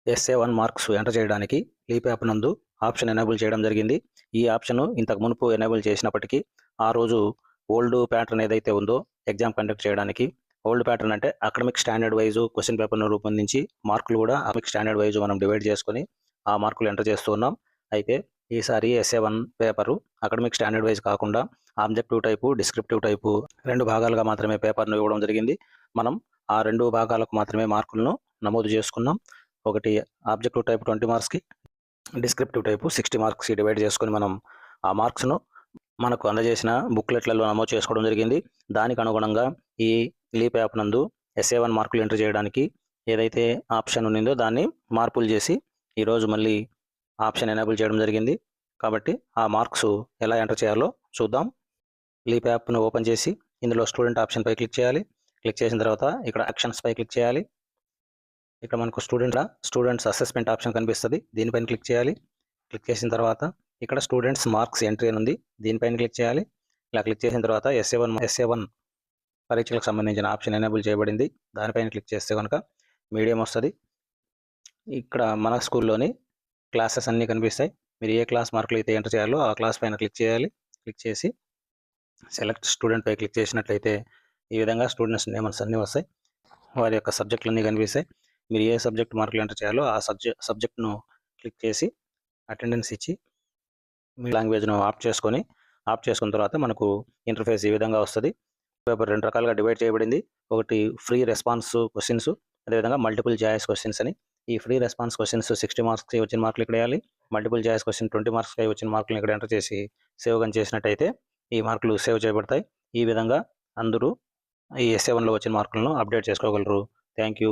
SA1 marks enter చేయడానికి leap app నందు option enable చేయడం జరిగింది. ఈ ఆప్షన్ ఇంతకు మునుపు ఎనేబుల్ చేసినప్పటికీ ఆ రోజు ఓల్డ్ ప్యాటర్న్ ఏదైతే ఉందో ఎగ్జామ్ కండక్ట్ చేయడానికి, ఓల్డ్ ప్యాటర్న్ అంటే అకాడమిక్ స్టాండర్డ్ వైజ్ క్వశ్చన్ పేపర్ను రూపొందించి మార్కులు కూడా అకాడమిక్ స్టాండర్డ్ వైజ్ మనం డివైడ్ చేసుకొని ఆ మార్కులు ఎంటర్ చేస్తూ ఉన్నాం. అయితే ఈసారి SA1 paper academic standard wise కాకుండా ఆబ్జెక్టివ్ టైపు, డిస్క్రిప్టివ్ టైపు 2 భాగాలుగా మాత్రమే పేపర్ను ఇవ్వడం జరిగింది. మనం ఆ 2 భాగాలకు మాత్రమే మార్కులను నమోదు చేసుకున్నాం. ఒకటి ఆబ్జెక్టివ్ టైప్ 20 మార్క్స్కి, డిస్క్రిప్టివ్ టైపు 60 మార్క్స్కి డివైడ్ చేసుకొని మనం ఆ మార్క్స్ను మనకు అందజేసిన బుక్లెట్లలో నమోదు చేసుకోవడం జరిగింది. దానికి అనుగుణంగా ఈ లీప్ యాప్ నందు SA1 మార్కులు ఎంటర్ చేయడానికి ఏదైతే ఆప్షన్ ఉండిందో దాన్ని మార్పులు చేసి ఈరోజు మళ్ళీ ఆప్షన్ ఎనేబుల్ చేయడం జరిగింది. కాబట్టి ఆ మార్క్స్ ఎలా ఎంటర్ చేయాలో చూద్దాం. లీప్ యాప్ను ఓపెన్ చేసి ఇందులో స్టూడెంట్ ఆప్షన్పై క్లిక్ చేయాలి. క్లిక్ చేసిన తర్వాత ఇక్కడ యాక్షన్స్పై క్లిక్ చేయాలి. ఇక్కడ మనకు స్టూడెంట్స్ అసెస్మెంట్ ఆప్షన్ కనిపిస్తుంది. దీనిపైన క్లిక్ చేయాలి. క్లిక్ చేసిన తర్వాత ఇక్కడ స్టూడెంట్స్ మార్క్స్ ఎంట్రీ అని ఉంది. దీనిపైన క్లిక్ చేయాలి. ఇలా క్లిక్ చేసిన తర్వాత SA1 పరీక్షలకు సంబంధించిన ఆప్షన్ ఎనేబుల్ చేయబడింది. దానిపైన క్లిక్ చేస్తే కనుక మీడియం వస్తుంది. ఇక్కడ మన స్కూల్లోని క్లాసెస్ అన్నీ కనిపిస్తాయి. మీరు ఏ క్లాస్ మార్కులు అయితే ఎంటర్ చేయాలో ఆ క్లాస్ పైన క్లిక్ చేయాలి. క్లిక్ చేసి సెలెక్ట్ స్టూడెంట్ పై క్లిక్ చేసినట్లయితే ఈ విధంగా స్టూడెంట్స్ నేమ్స్ అన్నీ వస్తాయి. వారి యొక్క సబ్జెక్టులు అన్నీ కనిపిస్తాయి. మీరు ఏ సబ్జెక్ట్ మార్కులు ఎంటర్ చేయాలో ఆ సబ్జెక్ట్ను క్లిక్ చేసి అటెండెన్స్ ఇచ్చి మీ లాంగ్వేజ్ను ఆఫ్ చేసుకున్న తర్వాత మనకు ఇంటర్ఫేస్ ఈ విధంగా వస్తుంది. పేపర్ 2 రకాలుగా డివైడ్ చేయబడింది. ఒకటి ఫ్రీ రెస్పాన్స్ క్వశ్చన్స్, అదేవిధంగా మల్టిపుల్ చాయిస్ క్వశ్చన్స్ అని. ఈ ఫ్రీ రెస్పాన్స్ క్వశ్చన్స్ 60 మార్క్స్కి వచ్చిన మార్కులు ఇక్కడ వేయాలి. మల్టిపుల్ చాయిస్ క్వశ్చన్ 20 మార్క్స్కి వచ్చిన మార్కులు ఇక్కడ ఎంటర్ చేసి సేవ్ కానీ చేసినట్టయితే ఈ మార్కులు సేవ్ చేయబడతాయి. ఈ విధంగా అందరూ ఈ SA1లో వచ్చిన మార్కులను అప్డేట్ చేసుకోగలరు. Thank you.